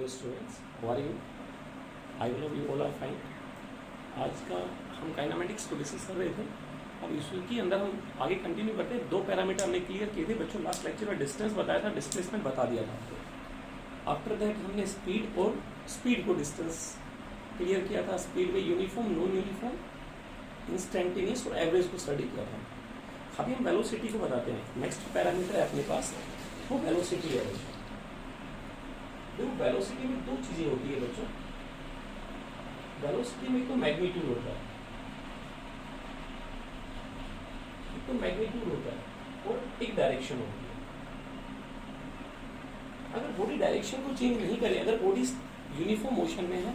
Hello students, how are you? I hope you all are fine. आज का हम kinematics को डिस्कस कर रहे थे। अब इसके अंदर हम आगे कंटिन्यू करते हैं। दो पैरामीटर हमने क्लियर किए थे बच्चों। लास्ट लेक्चर में डिस्टेंस बताया था, डिस्प्लेसमेंट बता दिया था आपको। आफ्टर दैट हमने स्पीड और स्पीड को डिस्टेंस क्लियर किया था। स्पीड में यूनिफॉर्म, नॉन यूनिफॉर्म, इंस्टेंटेनियस और एवरेज को स्टडी किया था। अभी हम वेलोसिटी को बताते हैं। नेक्स्ट पैरामीटर है अपने पास, वो वेलोसिटी है बच्चों। देखो वेलोसिटी में दो चीजें होती है बच्चों। वेलोसिटी में एक तो मैग्नीट्यूड होता है, एक तो मैग्नीट्यूड होता है और एक डायरेक्शन होती है। अगर बॉडी डायरेक्शन को चेंज नहीं करे, अगर बॉडी यूनिफॉर्म मोशन में है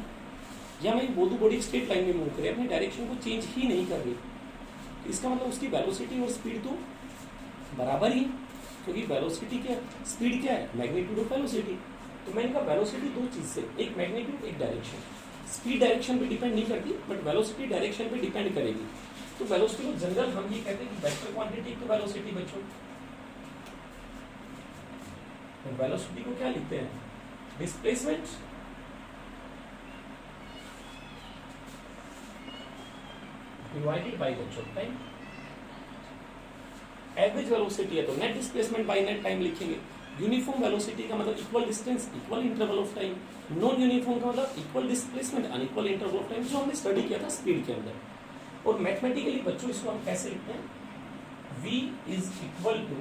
या मैं बोल दूं बॉडी स्ट्रेट लाइन में मूव करे, अपनी डायरेक्शन को चेंज ही नहीं कर रही, तो इसका मतलब उसकी वेलोसिटी और स्पीड तो बराबर ही, क्योंकि वेलोसिटी क्या, स्पीड क्या है, मैग्नीट्यूड ऑफ वेलोसिटी। तो मैंने कहा वेलोसिटी दो चीज से, एक मैग्नीट्यूड एक डायरेक्शन। स्पीड डायरेक्शन पे डिपेंड नहीं करती, बट वेलोसिटी डायरेक्शन पे डिपेंड करेगी। तो वेलोसिटी को जनरल हम ये कहते हैं कि वेक्टर क्वांटिटी टू वेलोसिटी बच्चों। वेलोसिटी को क्या लिखते हैं, डिस्प्लेसमेंट डिवाइडेड बाय बच्चों टाइम। एवरेज वेलोसिटी है तो net displacement by net time लिखेंगे। यूनिफॉर्म वेलोसिटी का मतलब equal distance, equal interval of time. Non uniform का मतलब equal displacement, unequal interval of time, जो हमने स्टडी किया था स्पीड के अंदर। और मैथमेटिकली बच्चों इसको हम कैसे लिखते हैं, v is equal to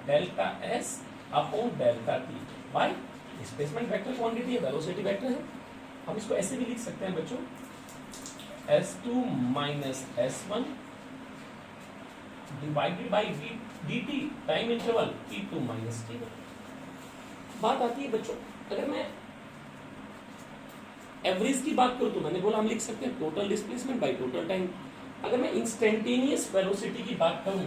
delta s upon delta t by displacement vector quantity है, वेलोसिटी वेक्टर है। हम इसको ऐसे भी लिख सकते हैं बच्चों, s2 minus s1 divided by v dt time interval t2 minus t1। बात आती है बच्चों, अगर मैं एवरेज की बात करूं तो मैंने बोला हम लिख सकते हैं total displacement by total time. अगर मैं इंस्टेंटेनियस वेलोसिटी की बात करूं,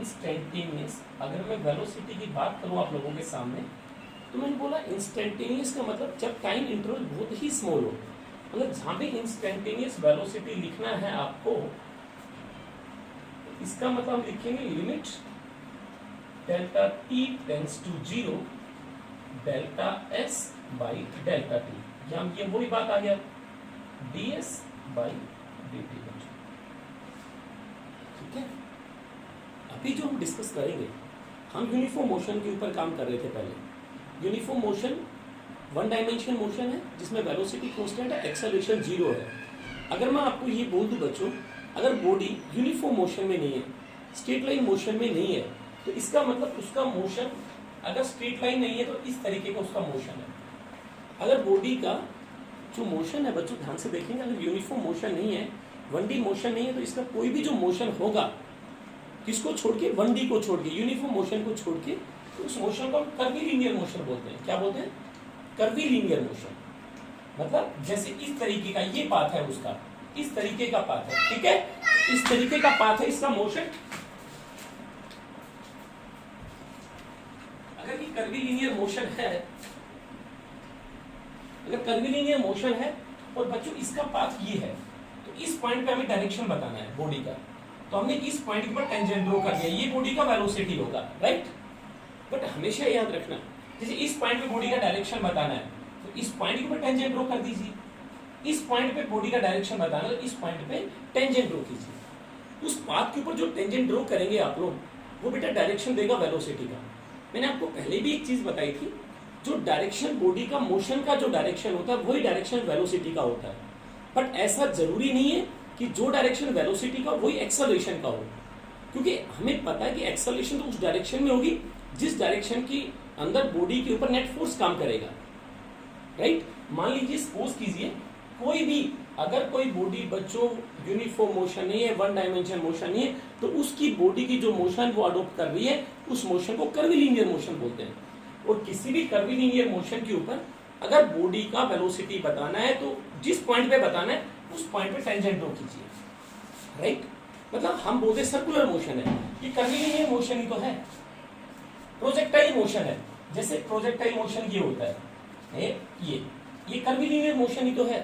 इंस्टेंटेनियस अगर मैं वेलोसिटी की बात करूं आप लोगों के सामने, तो मैंने बोला इंस्टेंटेनियस का मतलब जब टाइम इंटरवल बहुत ही स्मॉल हो, मतलब जहां पे इंस्टेंटेनियस वेलोसिटी लिखना है आपको, इसका मतलब हम लिखेंगे limit delta t tends to 0 delta s by delta t। या ये वही बात आ गया ds बाई dt। ठीक है, अभी जो हम डिस्कस करेंगे, हम यूनिफॉर्म मोशन के ऊपर काम कर रहे थे पहले। Uniform motion one dimension motion है जिसमें वेलोसिटी कांस्टेंट है, एक्सेलरेशन 0 है। अगर मैं आपको ये बोल दूं बच्चों, अगर बॉडी यूनिफॉर्म मोशन में नहीं है, स्ट्रेट लाइन मोशन में नहीं है, तो इसका मतलब उसका मोशन, अगर स्ट्रेट लाइन नहीं है तो इस तरीके का उसका मोशन है। अगर बॉडी का जो मोशन है बच्चों ध्यान से देखेंगे, अगर यूनिफॉर्म मोशन नहीं है, 1D मोशन नहीं है, तो इसका कोई भी जो मोशन होगा, किसको छोड़ के, 1D को छोड़ के, यूनिफॉर्म मोशन को छोड़ के, तो उस मोशन को हम कर्वीलिनियर मोशन बोलते हैं। क्या बोलते हैं, कर्वीलिनियर मोशन। मतलब जैसे इस तरीके का ये पाथ है उसका, इस तरीके का पाथ है, ठीक है, इस तरीके का पाथ है इसका मोशन। अगर ये कर्वीलिनियर मोशन है, अगर कर्वीलिनियर मोशन है और बच्चों इसका पाथ ये है, तो इस पॉइंट पे हमें डायरेक्शन बताना है बॉडी का, तो हमने इस पॉइंट पर टेंजेंट ड्रॉ कर दिया, ये बॉडी का वेलोसिटी होगा, राइट। बट हमेशा याद रखना, जैसे इस पॉइंट पे बॉडी का डायरेक्शन बताना है तो इस पॉइंट के ऊपर टेंजेंट ड्रॉ कर दीजिए, इस पॉइंट पे बॉडी का डायरेक्शन बताना है तो इस पॉइंट पे टेंजेंट ड्रॉ कीजिए। उस पाथ के ऊपर जो टेंजेंट ड्रॉ करेंगे आप लोग, वो बेटा डायरेक्शन देगा वेलोसिटी का। मैंने आपको पहले भी एक चीज बताई थी, जो डायरेक्शन बॉडी का मोशन का जो डायरेक्शन होता है वही डायरेक्शन वेलोसिटी का होता है। बट ऐसा जरूरी नहीं है कि जो डायरेक्शन वेलोसिटी का वही एक्सेलरेशन का हो, क्योंकि हमें पता है कि एक्सेलरेशन तो उस डायरेक्शन में होगी जिस डायरेक्शन की अंदर बॉडी के ऊपर नेट फोर्स काम करेगा, राइट। मान लीजिए सपोज कीजिए कोई भी, अगर कोई बॉडी बच्चों यूनिफॉर्म मोशन नहीं है, वन डायमेंशन मोशन नहीं है, तो उसकी बॉडी की जो मोशन वो अडॉप्ट कर रही है, उस मोशन को कर्वीलिनियर मोशन बोलते हैं। और किसी भी कर्वीलिनियर मोशन के ऊपर अगर बॉडी का वेलोसिटी बताना है तो जिस पॉइंट पे बताना है उस पॉइंट पे टेंजेंट ड्रॉ कीजिए, राइट। मतलब हम बोलते सर्कुलर मोशन है, ये कर्वीलिनियर मोशन ही तो है। प्रोजेक्टाइल मोशन है, जैसे प्रोजेक्टाइल मोशन ये होता है, ये कर्वीलिनियर मोशन ही तो है।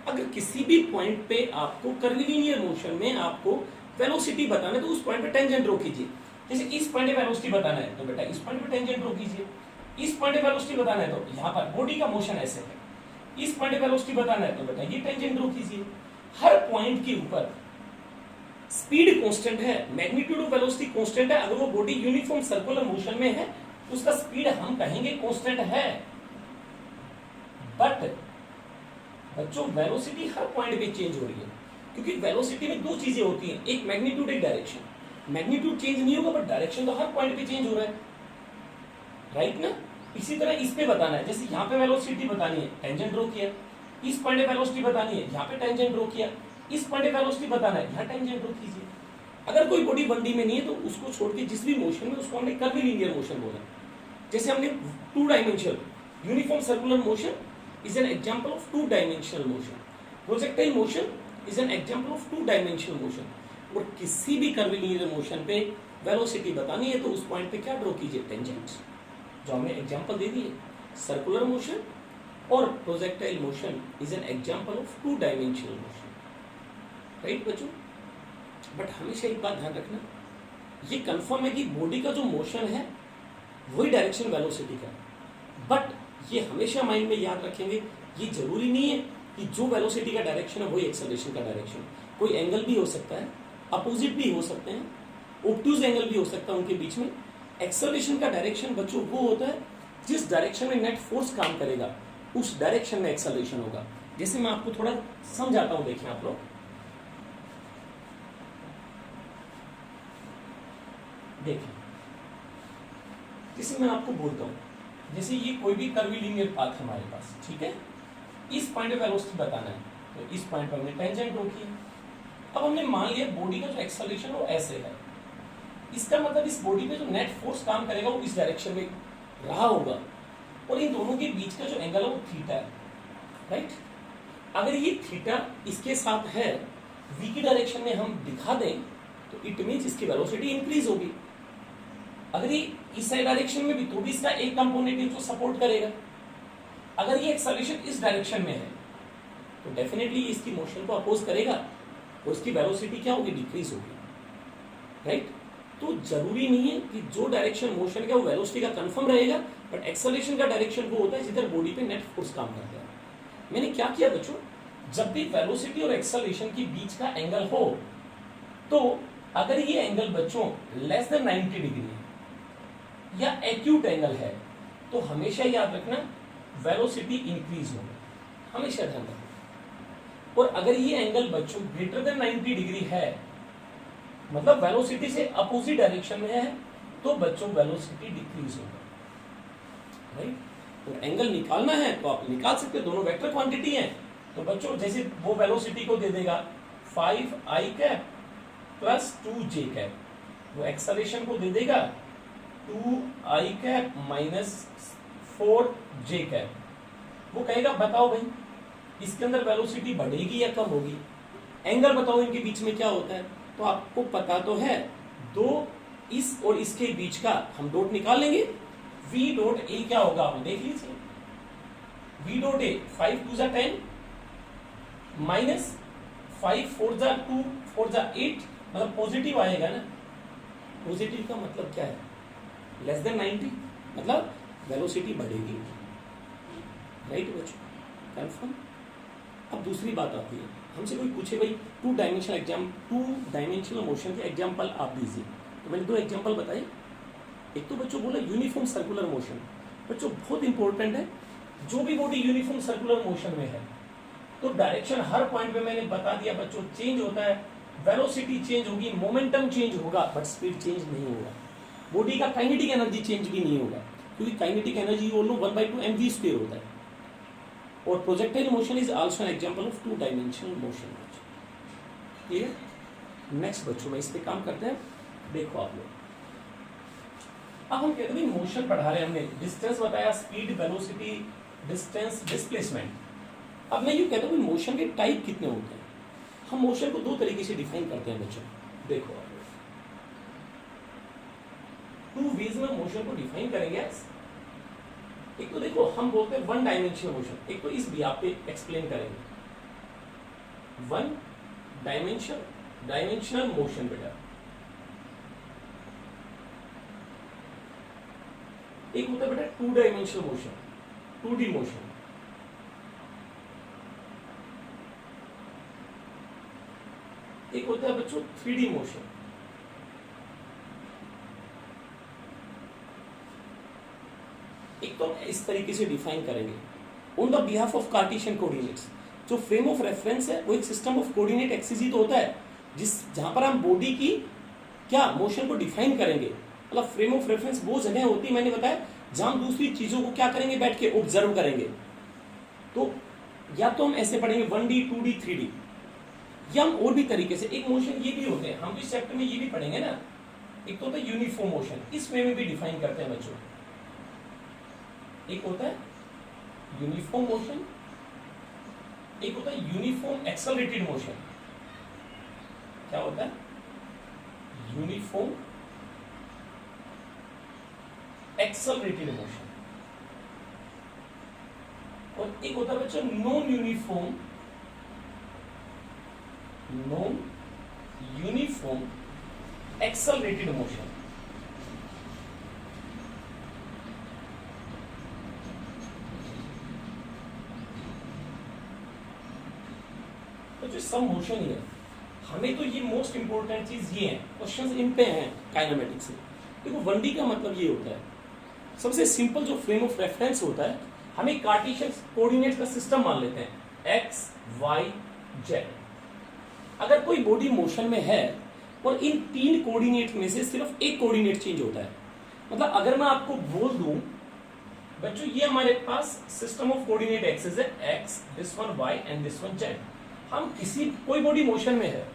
अगर किसी भी पॉइंट पे आपको कर्वीलिनियर मोशन में आपको वेलोसिटी बताना है तो उस पॉइंट पे टेंजेंट ड्रॉ कीजिए। जैसे इस पॉइंट पे वेलोसिटी बताना है तो बेटा इस पॉइंट पे टेंजेंट ड्रॉ कीजिए, इस पॉइंट पे वेलोसिटी बताना है तो यहाँ पर बॉडी का मोशन ऐसे है, इस पॉइंट पे वेलोसिटी बताना है तो बेटा ये टेंजेंट ड्रॉ कीजिए। हर पॉइंट के ऊपर स्पीड कांस्टेंट है, मैग्नीट्यूड ऑफ वेलोसिटी कांस्टेंट है। अगर वो बॉडी यूनिफॉर्म सर्कुलर मोशन में है तो उसका स्पीड हम कहेंगे कांस्टेंट है। बट बच्चों वेलोसिटी हर पॉइंट पे चेंज हो रही है, क्योंकि वेलोसिटी में दो चीजें होती हैं, एक मैग्नीट्यूड एक डायरेक्शन। मैग्नीट्यूड चेंज नहीं होगा बट डायरेक्शन तो हर पॉइंट पे चेंज हो रहा है, राइट ना। इसी तरह इस पे बताना है, जैसे यहाँ पे वेलोसिटी बतानी है टेंजेंट ड्रॉ किया, इस पॉइंट पे वेलोसिटी बतानी है यहाँ पे टेंजेंट ड्रॉ किया, इस पॉइंट पे वेलोसिटी बताना है यहाँ टेंजेंट ड्रॉ कीजिए। अगर कोई बॉडी 1D में नहीं है तो उसको छोड़ के जिस भी मोशन में उसको हमने कर्वीलिनियर मोशन बोला। जैसे हमने 2 dimensional uniform circular motion is an example of 2 dimensional motion, projectile motion is an example of 2 dimensional motion. और किसी भी कर्वीलिनियर मोशन पे वेलोसिटी बतानी है तो उस पॉइंट पे क्या ड्रॉ कीजिए, टेंजेंट, जो हमने एग्जांपल दे दिए। सर्कुलर मोशन और projectile motion is an example of 2 dimensional motion, right बच्चों। बट हमेशा एक बात ध्यान रखना, ये कंफर्म है कि बॉडी का जो मोशन है वही डायरेक्शन वेलोसिटी का, बट ये हमेशा माइंड में याद रखेंगे, ये जरूरी नहीं है कि जो वेलोसिटी का डायरेक्शन है वही एक्सेलरेशन का डायरेक्शन। कोई एंगल भी हो सकता है, अपोजिट भी हो सकते हैं, ऑब्ट्यूज एंगल भी हो सकता है उनके बीच में। एक्सेलरेशन का डायरेक्शन बच्चों वो होता है जिस डायरेक्शन में नेट फोर्स काम करेगा उस डायरेक्शन में एक्सेलरेशन होगा। जैसे मैं आपको थोड़ा समझाता हूं, देखिए आप लोग, देखिए जैसे मैं आपको बोलता हूं, जैसे ये कोई भी कर्वीलिनियर पाथ हमारे पास, ठीक है, इस पॉइंट पे वेलोसिटी बताना है तो इस पॉइंट पर हमने टेंजेंट ड्रॉ की। अब हमने मान लिया बॉडी का जो एक्सेलरेशन वो ऐसे है, इसका मतलब इस बॉडी पे जो नेट फोर्स काम करेगा वो इस डायरेक्शन में रहा होगा, और इन दोनों के बीच का जो एंगल है वो थीटा है, राइट। अगर ये थीटा इसके साथ है, v की डायरेक्शन में हम दिखा दें तो इट मींस इसकी वेलोसिटी इंक्रीज होगी। अगर ये इस डायरेक्शन में भी तो भी इसका एक कंपोनेंट है जो सपोर्ट करेगा। अगर ये एक्सेलरेशन इस डायरेक्शन में है तो डेफिनेटली इसकी मोशन को अपोज करेगा और इसकी वेलोसिटी क्या होगी, डिक्रीज होगी, राइट। तो जरूरी नहीं है कि जो डायरेक्शन मोशन का वो वेलोसिटी का कंफर्म रहेगा, बट एक्सेलरेशन का डायरेक्शन वो होता है जिधर बॉडी पे नेट फोर्स काम करता है। मैंने क्या किया बच्चों, जब भी वेलोसिटी और एक्सेलरेशन के बीच का एंगल हो तो अगर ये एंगल बच्चों लेस देन 90 डिग्री है या एक्यूट एंगल है तो हमेशा याद रखना वेलोसिटी इंक्रीज होगा, हमेशा ध्यान रखना। और अगर ये एंगल बच्चों ग्रेटर देन 90 डिग्री है, मतलब वेलोसिटी से अपोजिट डायरेक्शन में है, तो बच्चों वेलोसिटी डिक्रीज होगा, राइट। तो एंगल निकालना है तो आप निकाल सकते हैं, दोनों वेक्टर क्वांटिटी हैं। तो बच्चों जैसे वो वेलोसिटी को दे देगा 5i cap plus 2j cap, वो एक्सेलरेशन को दे देगा 2i cap minus 4j cap. वो कहेगा बताओ भाई इसके अंदर वेलोसिटी बढ़ेगी या कम होगी, एंगल बताओ इनके बीच में क्या होता है। तो आपको पता तो है, दो इस और इसके बीच का हम डॉट निकाल लेंगे, v डॉट a क्या होगा आप देख लीजिए, v डॉट a 5 2 10 माइनस 5 4 2 4 8, मतलब पॉजिटिव आएगा ना। पॉजिटिव का मतलब क्या है, लेस देन 90, मतलब वेलोसिटी बढ़ेगी, राइट बच्चों, कंफर्म। अब दूसरी बात आती है, हमसे कोई पूछे भाई 2 डायमेंशनल मोशन के एग्जांपल आप दीजिए, तो मैंने 2 एग्जांपल बताए। एक तो बच्चों बोला यूनिफॉर्म सर्कुलर मोशन, बच्चों बहुत इंपॉर्टेंट है, जो भी बॉडी यूनिफॉर्म सर्कुलर मोशन में है तो डायरेक्शन हर पॉइंट पे मैंने बता दिया बच्चों चेंज होता है, वेलोसिटी चेंज होगी, मोमेंटम चेंज होगा, बट स्पीड चेंज नहीं होगा। बॉडी का काइनेटिक एनर्जी चेंज भी नहीं होगा, क्योंकि काइनेटिक एनर्जी वो 1/2 mv² होता है। और projectile motion is also an example of 2 dimensional motion. Clear. Next बच्चों में इस पे काम करते हैं। देखो आप लोग, अब हम कहते हैं मोशन पढ़ा रहे हैं, हमने डिस्टेंस बताया, स्पीड, वेलोसिटी, डिस्टेंस, डिस्प्लेसमेंट। अब मैं ये कहता हूँ मोशन के टाइप कितने होते हैं। हम मोशन को 2 तरीके से डिफाइन करते हैं बच्चों। देखो आप लोग, 2 वेज में मोशन को डिफाइन करेंगे। एक तो देखो हम बोलते हैं 1 डायमेंशनल मोशन, एक तो इस भी आप पे एक्सप्लेन करेंगे। 1 डायमेंशनल मोशन बेटा, एक होता है बेटा two dimensional motion, 2D motion, एक होता है बच्चों 3D मोशन। एक तो इस तरीके से डिफाइन करेंगे, on the behalf of Cartesian coordinates. जो फ्रेम ऑफ रेफरेंस है वो एक सिस्टम ऑफ कोऑर्डिनेट एक्सिस ही तो होता है, जहां पर हम बॉडी की क्या मोशन को डिफाइन करेंगे। मतलब फ्रेम ऑफ रेफरेंस वो जगह होती है, मैंने बताया, जहां हम दूसरी चीजों को क्या करेंगे, बैठ के ऑब्जर्व करेंगे। तो या तो हम ऐसे पढ़ेंगे 1D 2D 3D, या हम और भी तरीके से, एक मोशन ये भी होते हैं, हम इस चैप्टर में ये भी पढ़ेंगे ना। एक तो होता है यूनिफॉर्म मोशन, इस वे में भी डिफाइन करते हैं बच्चों। एक होता है यूनिफॉर्म मोशन, एक होता है यूनिफॉर्म एक्सेलरेटेड मोशन। क्या होता है? Uniform accelerated motion. और एक होता है बच्चों नॉन यूनिफॉर्म एक्सेलरेटेड मोशन। तो जो सम मोशन ही है, हमें तो ये मोस्ट इंपोर्टेंट चीज ये है, क्वेश्चंस इन पे हैं काइनेमेटिक्स से। देखो 1D का मतलब ये होता है, सबसे सिंपल जो फ्रेम ऑफ रेफरेंस होता है, हमें कार्टेशियन कोऑर्डिनेट्स का सिस्टम मान लेते हैं, एक्स वाई जेड। अगर कोई बॉडी मोशन में है और इन 3 कोऑर्डिनेट में से सिर्फ एक कोऑर्डिनेट चेंज होता है, मतलब अगर मैं आपको बोल दूं बच्चों ये हमारे पास सिस्टम ऑफ कोऑर्डिनेट एक्सिस है, X, this one Y and this one Z. हम कोई बॉडी मोशन में है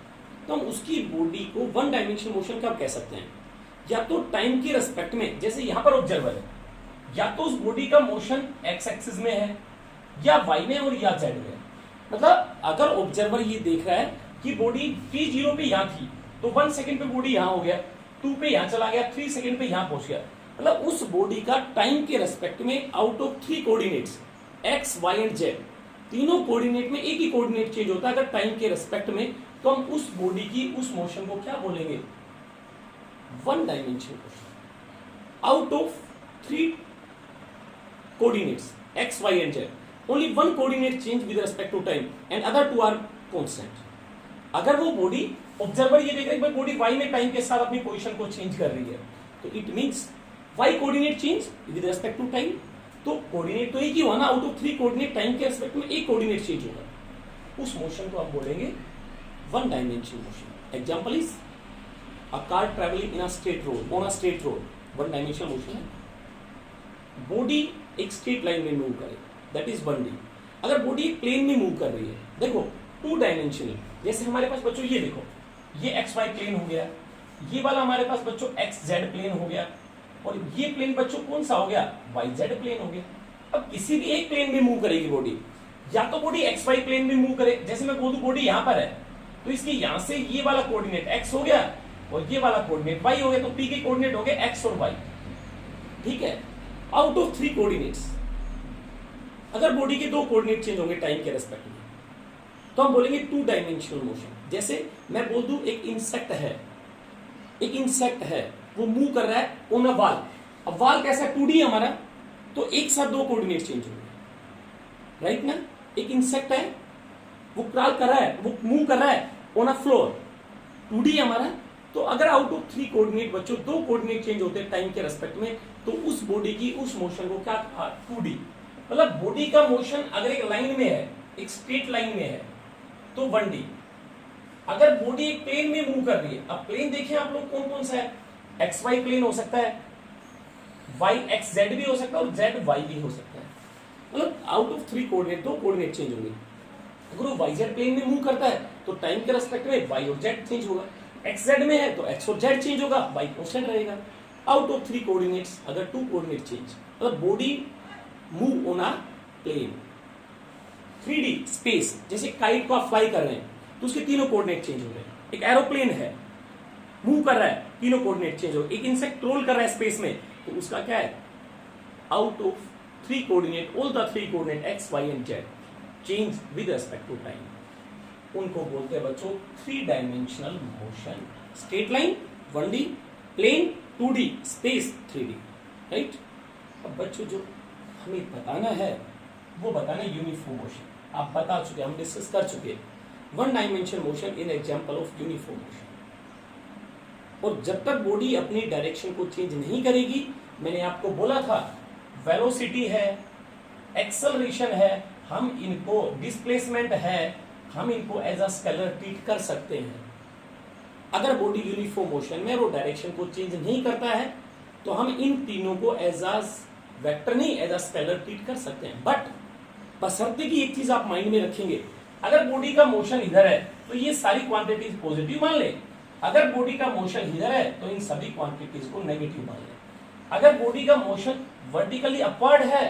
तो हम उसकी बॉडी को 1 डायमेंशनल मोशन कब कह सकते हैं? या तो टाइम के रेस्पेक्ट में, जैसे यहां पर ऑब्जर्वर है, या तो उस बॉडी का मोशन एक्स एक्सिस में है, या वाई में, और या जेड में। मतलब अगर ऑब्जर्वर ये देख रहा है कि बॉडी t0 पे यहां थी, तो 1 सेकंड पे बॉडी यहां हो गया, 2 पे यहां चला गया, 3 सेकंड पे यहां पहुंच गया। मतलब उस बॉडी का टाइम के रेस्पेक्ट में out of 3 coordinates X Y and Z, तीनों कोऑर्डिनेट में एक ही कोऑर्डिनेट चेंज होता है अगर टाइम के रेस्पेक्ट में, तो हम उस बॉडी की उस मोशन को क्या बोलेंगे? 1 dimensional motion. Out of 3 coordinates X Y and Z, only 1 coordinate change with respect to time and other 2 are constant. अगर वो बॉडी, ऑब्जर्वर ये देख रहा है बॉडी वाई में टाइम के साथ अपनी पोजीशन को चेंज कर रही है, तो it means Y coordinate change with respect to time. तो कोऑर्डिनेट तो एक ही हुआ ना, आउट ऑफ 3 कोऑर्डिनेट टाइम के रिस्पेक्ट में एक कोऑर्डिनेट चेंज होगा, उस मोशन को आप बोलेंगे 1 dimensional motion. Example is a car travelling in a straight road, on a straight road, 1 dimensional motion है। बॉडी एक स्ट्रेट लाइन में मूव करे, दैट इज 1D। अगर बॉडी एक प्लेन में मूव कर रही है, देखो 2 डायमेंशनल, जैसे हमारे पास बच्चों ये देखो, ये एक्स वाई प्लेन हो गया, ये वाला हमारे पास बच्चों एक्स जेड प्लेन हो गया, और ये प्लेन बच्चों कौन सा हो गया? वाई जेड प्लेन हो गया। अब किसी भी एक प्लेन में मूव करेगी बॉडी, या तो बॉडी एक्स वाई प्लेन में मूव करे, जैसे मैं बोल दूं बॉडी यहां पर है, तो इसकी यहां से ये वाला कोऑर्डिनेट एक्स हो गया और ये वाला कोऑर्डिनेट वाई हो गया, तो पी के कोऑर्डिनेट हो गए एक्स और वाई। ठीक है, आउट ऑफ 3 कोऑर्डिनेट्स अगर बॉडी के 2 कोऑर्डिनेट चेंज होंगे टाइम के रेस्पेक्ट में, तो हम बोलेंगे 2 डायमेंशनल मोशन। जैसे मैं बोल दूं एक इंसेक्ट है, वो मूव कर रहा है ऑन अ वॉल। अब वॉल कैसा? 2D है हमारा, तो एक साथ 2 कोऑर्डिनेट चेंज होंगे, राइट ना। एक इंसेक्ट है, वो क्रॉल कर रहा है, वो मूव कर रहा है ऑन अ फ्लोर, 2D है हमारा, तो अगर आउट ऑफ 3 कोऑर्डिनेट बच्चों 2 कोऑर्डिनेट चेंज होते हैं टाइम के रेस्पेक्ट में, तो उस बॉडी की उस मोशन को क्या कहा? 2D। मतलब बॉडी का मोशन अगर एक लाइन में है, एक स्ट्रेट लाइन में है, तो 1D। अगर बॉडी एक प्लेन में मूव कर रही है, अब प्लेन देखें आप लोग कौन कौन सा है? एक्स वाई प्लेन हो सकता है, वाई एक्स जेड भी हो सकता है, और जेड वाई भी हो सकता है। मतलब out of 3 coordinate 2 coordinate change होंगे। अगर वो वाई जेड प्लेन में मूव करता है तो टाइम के रेस्पेक्ट में वाई और जेड चेंज होगा, एक्स जेड में है तो एक्स और जेड चेंज होगा, वाई कांस्टेंट रहेगा। आउट ऑफ 3 कोऑर्डिनेट्स अगर 2 कोऑर्डिनेट चेंज, मतलब body move on a plane 3D space, जैसे काइट को आप फ्लाई कर रहे हैं तो उसके तीनों कोऑर्डिनेट चेंज हो रहे हैं। एक एरोप्लेन है, मूव कर रहा है, तीनों कोऑर्डिनेट चेंज हो। एक इंसेक्ट रोल कर रहा है स्पेस में, तो उसका क्या है? Out of 3 coordinate, all the 3 coordinate X Y and Z change with respect to time, उनको बोलते हैं बच्चों 3 dimensional motion. Straight line 1D, plane 2D, space 3D, right. अब बच्चों जो हमें बताना है वो बताना यूनिफॉर्म मोशन। आप बता चुके, हम डिस्कस कर चुके, one dimension motion in example of uniform motion. और जब तक बॉडी अपनी डायरेक्शन को चेंज नहीं करेगी, मैंने आपको बोला था वेलोसिटी है, एक्सेलरेशन है, हम इनको डिस्प्लेसमेंट है, हम इनको एज अ स्केलर ट्रीट कर सकते हैं। अगर बॉडी यूनिफॉर्म मोशन में वो डायरेक्शन को चेंज नहीं करता है तो हम इन तीनों को एज अ वेक्टर नहीं एज अ स्केलर ट्रीट कर सकते हैं। बट बशर्ते कि एक चीज आप माइंड में रखेंगे, अगर बॉडी का मोशन इधर है तो ये सारी क्वांटिटीज पॉजिटिव मान ले, अगर बॉडी का मोशन इधर है तो इन सभी क्वांटिटीज को नेगेटिव मान ले। अगर बॉडी का मोशन वर्टिकली अपवर्ड है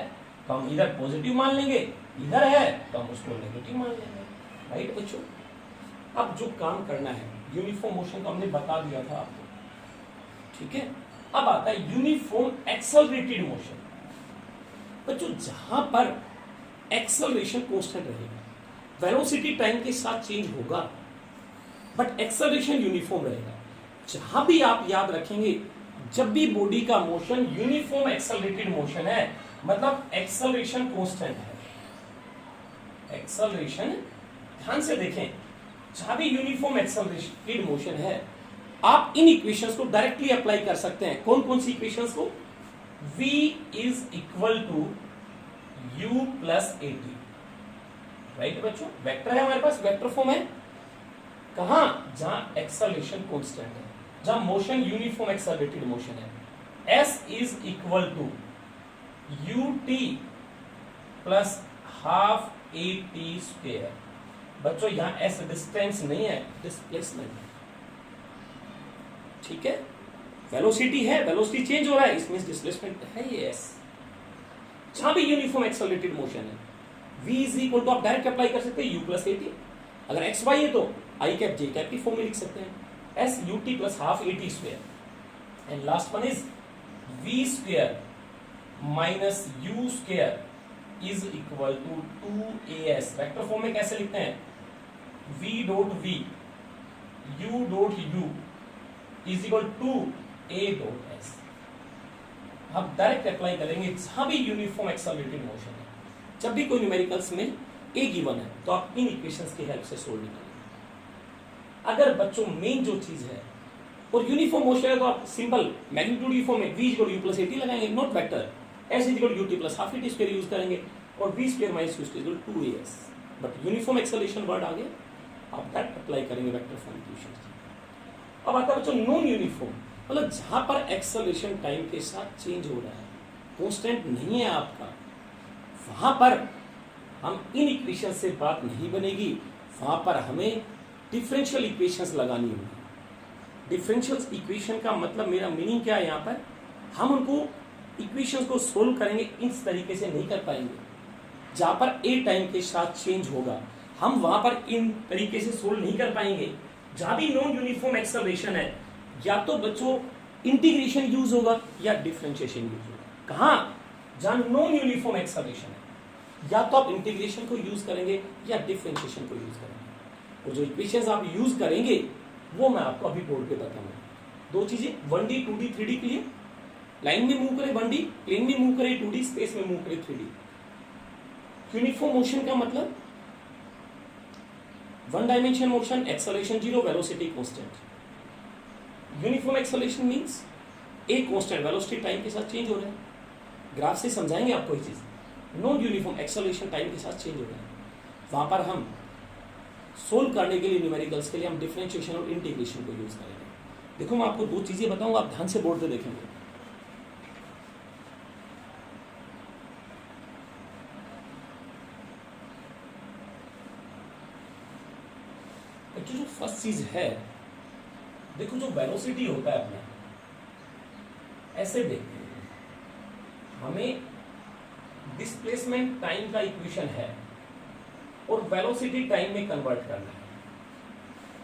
तो हम इधर पॉजिटिव मान लेंगे, इधर है तो हम उसको नेगेटिव मान लेंगे। राइट बच्चों, अब जो काम करना है यूनिफॉर्म मोशन तो हमने बता दिया था आपको, ठीक है। अब आता है यूनिफॉर्म एक्सेलरेटेड मोशन। बच्चों जहां पर एक्सेलरेशन कांस्टेंट रहेगा, वेलोसिटी टाइम के साथ चेंज होगा बट एक्सेलरेशन यूनिफॉर्म रहेगा। जहां भी आप याद रखेंगे, जब भी बॉडी का मोशन यूनिफॉर्म एक्सेलरेटेड मोशन है मतलब एक्सेलरेशन कांस्टेंट है। एक्सेलरेशन, ध्यान से देखें, जहां भी यूनिफॉर्म एक्सेलरेटेड मोशन है आप इन इक्वेशंस को डायरेक्टली अप्लाई कर सकते हैं। कौन कौन सी इक्वेशंस को? v is equal to u plus a t. Right बच्चों, वेक्टर है हमारे पास, वेक्टर फॉर्म है। कहां? जहां एक्सेलरेशन कांस्टेंट है, जहां मोशन यूनिफॉर्म एक्सेलरेटेड मोशन है। s is equal to ut plus half a t square. बच्चों यहां s डिस्टेंस नहीं है, डिस्प्लेसमेंट है, ठीक है। वेलोसिटी है, वेलोसिटी चेंज हो रहा है, इसमें डिस्प्लेसमेंट है ये s। जहां भी यूनिफॉर्म एक्सेलरेटेड मोशन है v इज इक्वल टू, आप डायरेक्ट अप्लाई कर सकते हैं u प्लस ए टी। अगर x y है तो i कैप j कैप की फॉर्म में लिख सकते हैं, s ut plus half a t square. And last one is v square minus u square is equal to 2as। Vector form में कैसे लिखते हैं? v dot v u dot u is equal to a dot s। आप direct apply करेंगे जहां भी uniform accelerated motion है। जब भी कोई न्यूमेरिकल्स में a गिवन है तो आप इन इक्वेशंस की हेल्प से सोल्व करेंगे। अगर बच्चों मेन जो चीज है और यूनिफॉर्म मोशन है तो आप सिंपल मैग्नीट्यूड की फॉर्म में v equal u plus at लगाएंगे, not vector. s equal ut plus half at square use करेंगे और v square minus u square equal 2as। But uniform acceleration word आगे आप डायरेक्ट अप्लाई करेंगे vector form equations. अब आता है बच्चों नॉन यूनिफॉर्म, मतलब जहां पर एक्सेलरेशन टाइम के साथ चेंज हो रहा है, कांस्टेंट नहीं है आपका, वहां पर हम इन इक्वेशन से बात नहीं बनेगी, वहां पर हमें डिफरेंशियल इक्वेशंस लगानी होगी। डिफरेंशियल इक्वेशन का मतलब, मेरा मीनिंग क्या है, यहाँ पर हम उनको इक्वेशंस को सोल्व करेंगे इस तरीके से नहीं कर पाएंगे। जहां पर ए टाइम के साथ चेंज होगा हम वहां पर इन तरीके से सोल्व नहीं कर पाएंगे। जहां भी नॉन यूनिफॉर्म एक्सेलरेशन है, या तो बच्चों इंटीग्रेशन यूज होगा या डिफरेंशिएशन यूज होगा। कहां? जहां नॉन यूनिफॉर्म एक्सेलरेशन है, या तो आप इंटीग्रेशन को यूज करेंगे या डिफरेंशिएशन को यूज करेंगे। और जो इक्वेशंस आप यूज करेंगे वो मैं आपको अभी बोर्ड पे बताऊंगा। दो चीजें, 1D 2D 3D के लिए लाइन में मूव करे 1D, प्लेन में मूव करे 2D, स्पेस में मूव करे 3D। यूनिफॉर्म मोशन का मतलब one dimension motion, acceleration 0, velocity constant. Uniform acceleration means एक कांस्टेंट वेलोसिटी टाइम के साथ चेंज हो रहा है। ग्राफ से समझाएंगे आपको ये चीज। नॉन यूनिफॉर्म एक्सेलरेशन टाइम के साथ चेंज हो रहा है, वहां पर हम सोल्व करने के लिए न्यूमेरिकल्स के लिए हम डिफरेंशिएशन और इंटीग्रेशन को यूज करेंगे। देखो मैं आपको दो चीजें बताऊंगा, आप ध्यान से बोर्ड पे देखेंगे। जो फर्स्ट चीज है, देखो जो वेलोसिटी होता है अपना, ऐसे देखते हैं, हमें डिस्प्लेसमेंट टाइम का इक्वेशन है और वेलोसिटी टाइम में कन्वर्ट करना है,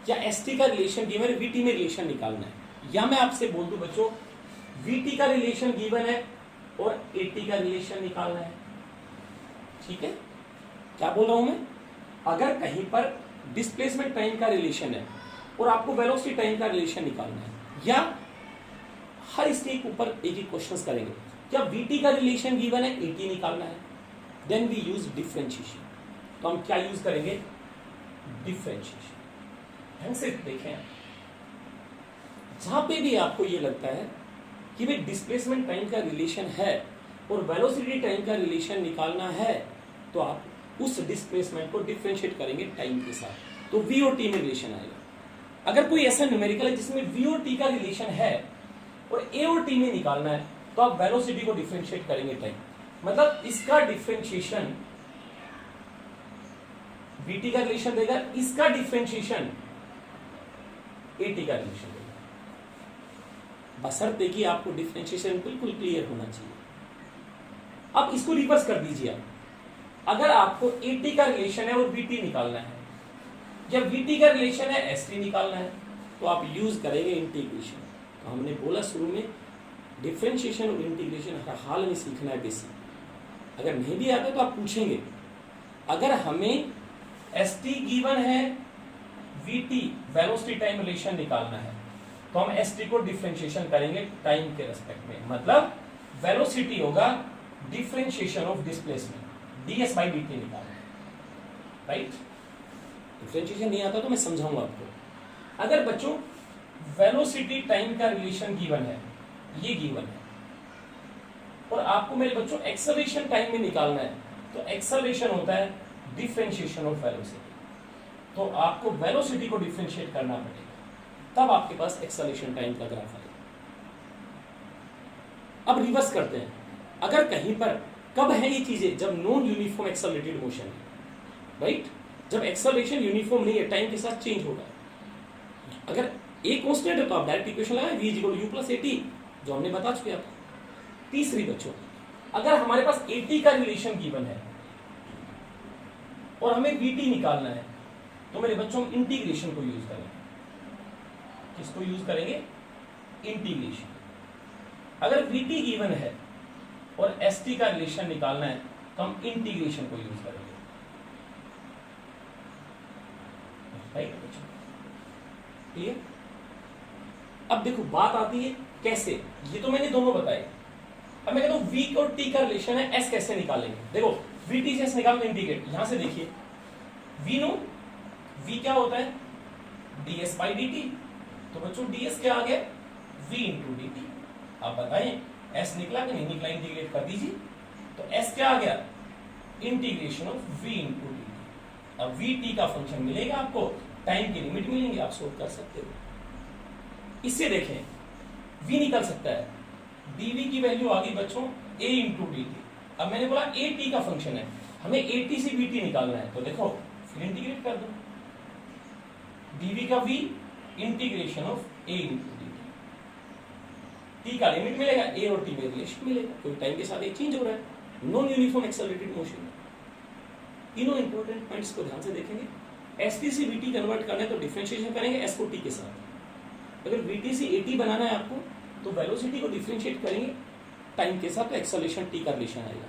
या st का रिलेशन गिवन है, vt में रिलेशन निकालना है। या मैं आपसे बोल दूं बच्चों vt का रिलेशन गिवन है और at का रिलेशन निकालना है। ठीक है, क्या बोल रहा हूं मैं? अगर कहीं पर डिस्प्लेसमेंट टाइम का रिलेशन है और आपको वेलोसिटी टाइम का रिलेशन निकालना है, या हर स्टेप ऊपर एक ही क्वेश्चंस करेंगे, क्या VT का रिलेशन गिवन है, AT निकालना है, देन वी यूज डिफरेंशिएशन। तो हम क्या यूज करेंगे, डिफरेंशिएशन। ढंग से देखें, जहां पे भी आपको ये लगता है कि भाई डिस्प्लेसमेंट टाइम का रिलेशन है और वेलोसिटी टाइम का रिलेशन निकालना है, तो आप उस डिस्प्लेसमेंट को डिफरेंशिएट करेंगे टाइम के साथ, तो V और T में रिलेशन आएगा। अगर कोई ऐसा न्यूमेरिकल है जिसमें V और T का रिलेशन है और A और T में निकालना है, तो आप वेलोसिटी को डिफरेंशिएट करेंगे टाइम, मतलब इसका डिफरेंशिएशन VT का रिलेशन देगा, इसका डिफरेंशिएशन AT का रिलेशन देगा, बशर्ते कि आपको डिफरेंशिएशन बिल्कुल क्लियर होना चाहिए। अब इसको रिवर्स कर दीजिए आप, अगर आपको AT का रिलेशन है और VT निकालना है, या VT का रिलेशन है ST निकालना है, तो आप यूज करेंगे इंटीग्रेशन। तो हमने बोला शुरू में डिफरेंशिएशन और इंटीग्रेशन हर हाल में सीखना है बेसिक। अगर नहीं भी आता तो आप पूछेंगे। अगर हमें ST गिवन है, VT वेलोसिटी टाइम रिलेशन निकालना है, तो हम ST को डिफरेंशिएशन करेंगे टाइम के रेस्पेक्ट में, मतलब वेलोसिटी होगा differentiation of displacement, ds by dt निकालना है, राइट। डिफरेंशिएशन नहीं आता तो मैं समझाऊंगा आपको। अगर बच्चों वेलोसिटी टाइम का रिलेशन गिवन है, ये गिवन है, और आपको मेरे बच्चों एक्सेलरेशन टाइम में निकालना है, तो एक्सेलरेशन होता है डिफरेंशिएशन ऑफ वेलोसिटी, तो आपको वेलोसिटी को डिफरेंशिएट करना पड़ेगा, तब आपके पास एक्सेलरेशन टाइम का ग्राफ आएगा। अब रिवर्स करते हैं, अगर कहीं पर कब है ये चीजें, जब नॉन यूनिफॉर्म एक्सेलरेटेड मोशन है, राइट, जब एक्सेलरेशन यूनिफॉर्म नहीं है, टाइम के साथ चेंज होगा। अगर ए कांस्टेंट है तो आप डायरेक्ट इक्वेशन लगाएं v = u + at, जो हमने बता चुके आपको। तीसरी बच्चों, अगर हमारे पास AT का रिलेशन गिवन है और हमें VT निकालना है, तो मेरे बच्चों हम इंटीग्रेशन को यूज करेंगे। किसको यूज करेंगे, इंटीग्रेशन। अगर VT गिवन है और ST का रिलेशन निकालना है, तो हम इंटीग्रेशन को यूज करेंगे, राइट बच्चों, क्लियर। अब देखो बात आती है कैसे, ये तो मैंने दोनों बताए। अब मैं कहता हूं V और T का रिलेशन है, S कैसे निकालेंगे। देखो VT से S निकालना, इंटीग्रेट, यहां से देखिए V नो, V क्या होता है, ds by dt, तो बच्चों ds क्या आ गया, V × dt। आप बताएं S निकला कि नहीं निकला, इंटीग्रेट कर दीजिए, तो S क्या आ गया, इंटीग्रेशन ऑफ V × dt। अब VT का फंक्शन मिलेगा आपको, टाइम की लिमिट मिलेंगे, आप सोल्व कर सकते हो। इससे देखें V निकल सकता है, dV की वैल्यू आ गई बच्चों A × dt। अब मैंने बोला AT का फंक्शन है, हमें AT से VT निकालना है, तो देखो फिर इंटीग्रेट कर दो, dV का V integration of A × dt। T का लिमिट मिलेगा, A और T में रिलेशन मिलेगा, क्योंकि टाइम के साथ एक चेंज हो रहा है, नॉन यूनिफॉर्म एक्सेलरेटेड मोशन। तीनों इंपॉर्टेंट पॉइंट्स को ध्यान से देखेंगे। ST से VT कन्वर्ट करना है तो डिफरेंशिएशन करेंगे S को T के साथ। अगर VT से AT बनाना है आपको, तो वेलोसिटी को डिफरेंशिएट करेंगे टाइम के साथ, तो एक्सेलरेशन T का रिलेशन आएगा।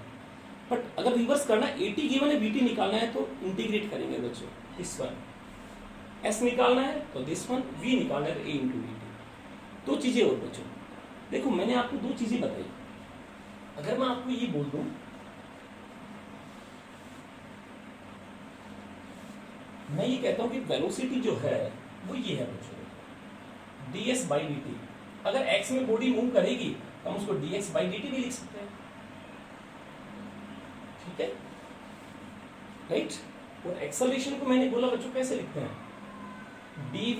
बट अगर रिवर्स करना, AT गिवन है, VT निकालना है, तो इंटीग्रेट करेंगे बच्चों, दिस वन S निकालना है तो दिस वन, V निकालना है तो A × dt। दो चीजें और बच्चों, देखो मैंने आपको दो चीजें बताई। अगर मैं आपको ये बोल दूं, मैं ये कहता हूं कि वेलोसिटी जो है वो ये है बच्चों, ds by dt। अगर x में बॉडी मूव करेगी तो हम उसको dx by dt भी लिख सकते हैं, ठीक है, राइट। और एक्सेलरेशन को मैंने बोला बच्चों कैसे लिखते हैं, dv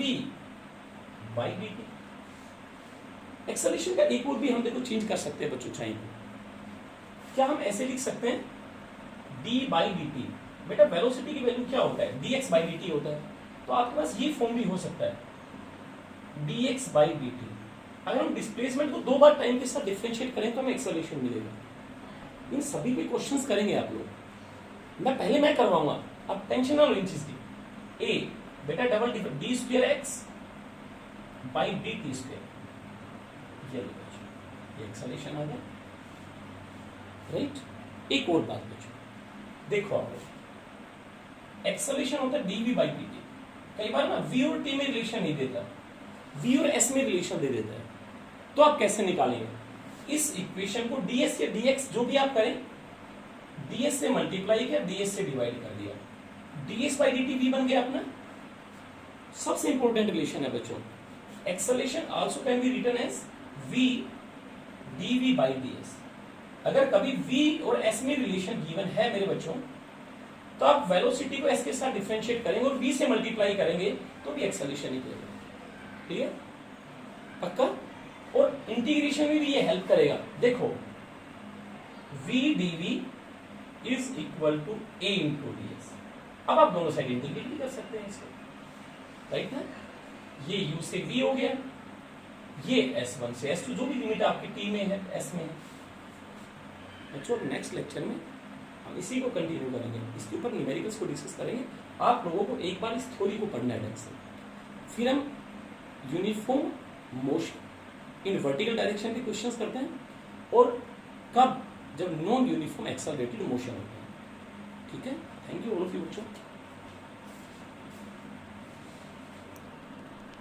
by dt। एक्सेलरेशन का एक और भी हम देखो चेंज कर सकते हैं बच्चों, चाहिए क्या हम ऐसे लिख सकते हैं, d by dt। बेटा वेलोसिटी की वैल्यू क्या होता है, dx by dt होता है, तो आपके पास ये फॉर्म भी हो सकता है, dx by dt। अगर हम डिस्प्लेसमेंट को दो बार टाइम के साथ डिफरेंशिएट करें तो हमें एक्सेलरेशन मिलेगा। इन सभी पे क्वेश्चंस करेंगे आप लोग, मैं करवाऊंगा, अब टेंशन ना लो इन चीज की। ए बेटा double d² x by dt², ये एक्सेलरेशन आ गया, राइट। एक और बात बच्चों, देखो आप एक्सेलरेशन होता है dv by dt। कई बार ना v और t में रिलेशन नहीं देता, v और s में रिलेशन दे देता है, तो आप कैसे निकालेंगे, इस इक्वेशन को ds या dx जो भी आप करें, ds से मल्टीप्लाई किया, ds से डिवाइड कर दिया, ds बाई dt v बन गया अपना। सबसे इंपॉर्टेंट रिलेशन है बच्चों, acceleration also can be written as v dv by ds। अगर कभी v और s में रिलेशन गिवन है मेरे बच्चों, तो आप वेलोसिटी को s के साथ डिफरेंशिएट करेंगे और v से मल्टीप्लाई करेंगे तो भी एक्सेलरेशन ही देगा। क्लियर, पक्का? और इंटीग्रेशन में भी ये हेल्प करेगा। देखो v dv is equal to a into ds। अब आप दोनों साइड इंटीग्रेट भी कर सकते हैं इसको, राइट ना? ये u से v हो गया, ये s1 से s2, जो भी लिमिट आपकी t में है, s में है। बच्चों नेक्स्ट लेक्चर में हम इसी को कंटिन्यू करेंगे, इसके ऊपर न्यूमेरिकल्स को डिस्कस करेंगे। आप लोगों को एक बार इस थ्योरी को पढ़ना है ढंग से, फिर हम uniform motion in vertical direction के क्वेश्चंस करते हैं, और कब, जब नॉन यूनिफॉर्म एक्सेलरेटेड मोशन होता है। ठीक है, thank you all of you बच्चों।